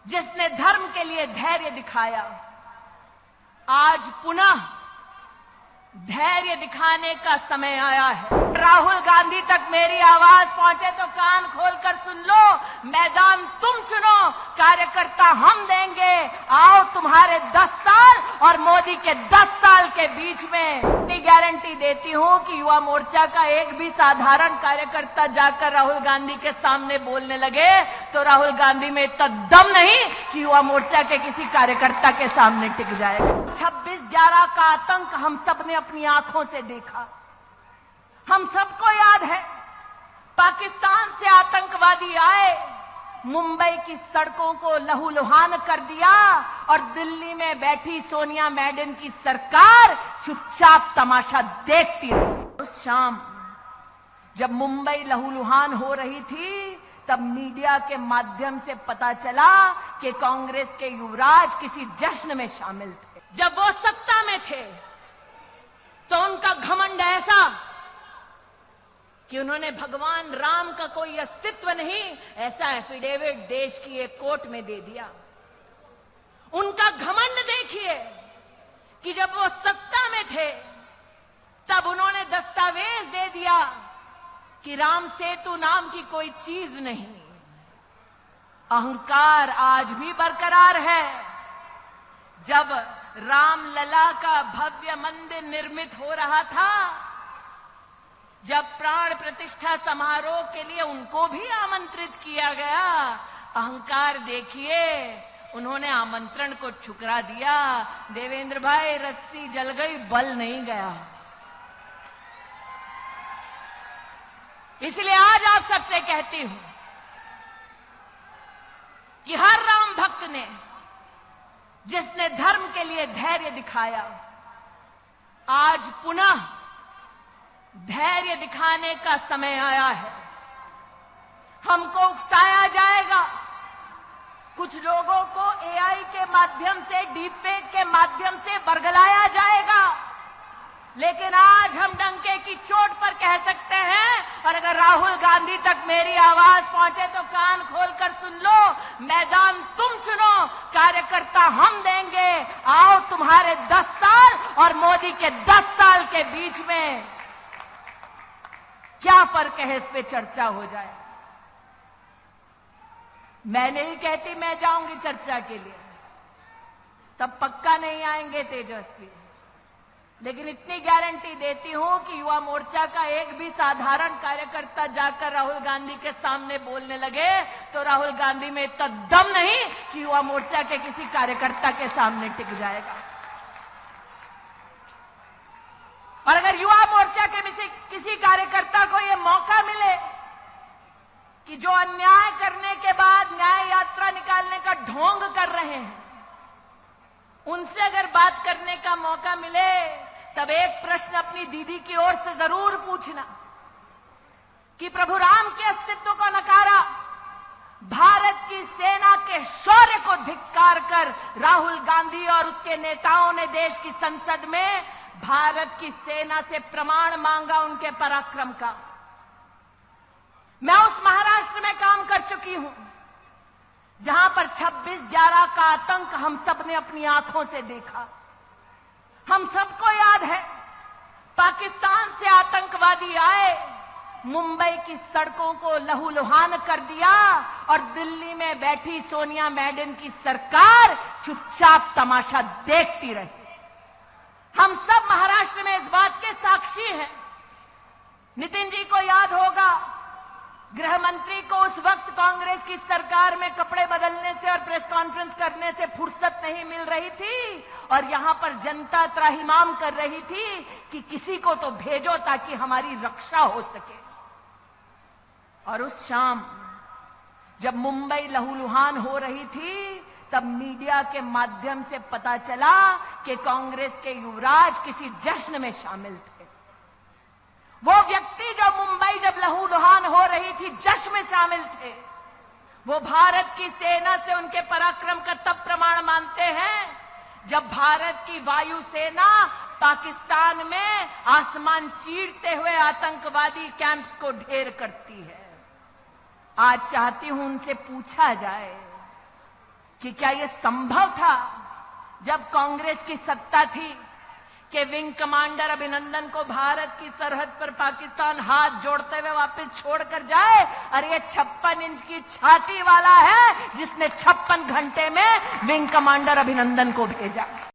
जिसने धर्म के लिए धैर्य दिखाया, आज पुनः धैर्य दिखाने का समय आया है। राहुल गांधी तक मेरी आवाज पहुंचे तो कान खोलकर सुन लो। मैदान तुम चुनो, कार्यकर्ता हम देंगे। आओ तुम्हारे 10 साल और मोदी के 10 साल के बीच में इतनी गारंटी देती हूं कि युवा मोर्चा का एक भी साधारण कार्यकर्ता जाकर राहुल गांधी के सामने बोलने लगे तो राहुल गांधी में इतना दम नहीं कि युवा मोर्चा के किसी कार्यकर्ता के सामने टिक जाएगा। 26/11 का आतंक हम सबने अपनी आंखों से देखा। हम सबको याद है, पाकिस्तान से आतंकवादी आए, मुंबई की सड़कों को लहूलुहान कर दिया और दिल्ली में बैठी सोनिया मैडम की सरकार चुपचाप तमाशा देखती रही। उस शाम जब मुंबई लहूलुहान हो रही थी, तब मीडिया के माध्यम से पता चला कि कांग्रेस के युवराज किसी जश्न में शामिल थे। जब वो सत्ता में थे तो उनका घमंड ऐसा कि उन्होंने भगवान राम का कोई अस्तित्व नहीं ऐसा एफिडेविट देश की एक कोर्ट में दे दिया। उनका घमंड देखिए कि जब वो सत्ता में थे तब उन्होंने दस्तावेज दे दिया कि राम सेतु नाम की कोई चीज नहीं। अहंकार आज भी बरकरार है। जब रामलला का भव्य मंदिर निर्मित हो रहा था, जब प्राण प्रतिष्ठा समारोह के लिए उनको भी आमंत्रित किया गया, अहंकार देखिए, उन्होंने आमंत्रण को ठुकरा दिया। देवेंद्र भाई, रस्सी जल गई, बल नहीं गया। इसलिए आज आप सबसे कहती हूं कि हर राम भक्त ने, जिसने धर्म के लिए धैर्य दिखाया, आज पुनः धैर्य दिखाने का समय आया है। हमको उकसाया जाएगा, कुछ लोगों को एआई के माध्यम से, डीपफेक के माध्यम से बरगलाया जाएगा, लेकिन आज हम डंके की चोट पर कह सकते हैं। और अगर राहुल गांधी तक मेरी आवाज पहुंचे तो कान खोलकर सुन लो। मैदान तुम चुनो, कार्यकर्ता हम देंगे। आओ तुम्हारे 10 साल और मोदी के 10 साल के बीच में क्या फर्क है, इस पे चर्चा हो जाए। मैं नहीं कहती मैं जाऊंगी चर्चा के लिए, तब पक्का नहीं आएंगे तेजस्वी, लेकिन इतनी गारंटी देती हूं कि युवा मोर्चा का एक भी साधारण कार्यकर्ता जाकर राहुल गांधी के सामने बोलने लगे तो राहुल गांधी में इतना दम नहीं कि युवा मोर्चा के किसी कार्यकर्ता के सामने टिक जाएगा। और अगर युवा मोर्चा के किसी कार्यकर्ता को यह मौका मिले कि जो अन्याय करने के बाद न्याय यात्रा निकालने का ढोंग कर रहे हैं, उनसे अगर बात करने का मौका मिले, तब एक प्रश्न अपनी दीदी की ओर से जरूर पूछना कि प्रभु राम के अस्तित्व को नकारा, भारत की सेना के शौर्य को धिक्कार कर राहुल गांधी और उसके नेताओं ने देश की संसद में भारत की सेना से प्रमाण मांगा उनके पराक्रम का। मैं उस महाराष्ट्र में काम कर चुकी हूं जहां पर 26/11 का आतंक हम सबने अपनी आंखों से देखा। हम सबको याद है, पाकिस्तान से आतंकवादी आए, मुंबई की सड़कों को लहूलुहान कर दिया और दिल्ली में बैठी सोनिया मैडम की सरकार चुपचाप तमाशा देखती रही। हम सब महाराष्ट्र में इस बात के साक्षी हैं। नितिन जी को याद होगा, गृह मंत्री को उस वक्त कांग्रेस की सरकार में कपड़े बदलने से और प्रेस कॉन्फ्रेंस करने से फुर्सत नहीं मिल रही थी और यहां पर जनता त्राहिमाम कर रही थी कि किसी को तो भेजो ताकि हमारी रक्षा हो सके। और उस शाम जब मुंबई लहूलुहान हो रही थी, तब मीडिया के माध्यम से पता चला कि कांग्रेस के युवराज किसी जश्न में शामिल थे। वो व्यक्ति जो मुंबई जब लहूलुहान हो रही थी जश्न में शामिल थे, वो भारत की सेना से उनके पराक्रम का तब प्रमाण मानते हैं जब भारत की वायु सेना पाकिस्तान में आसमान चीरते हुए आतंकवादी कैंप्स को ढेर करती है। आज चाहती हूं उनसे पूछा जाए कि क्या यह संभव था जब कांग्रेस की सत्ता थी कि विंग कमांडर अभिनंदन को भारत की सरहद पर पाकिस्तान हाथ जोड़ते हुए वापस छोड़कर जाए? अरे ये 56 इंच की छाती वाला है जिसने 56 घंटे में विंग कमांडर अभिनंदन को भेजा।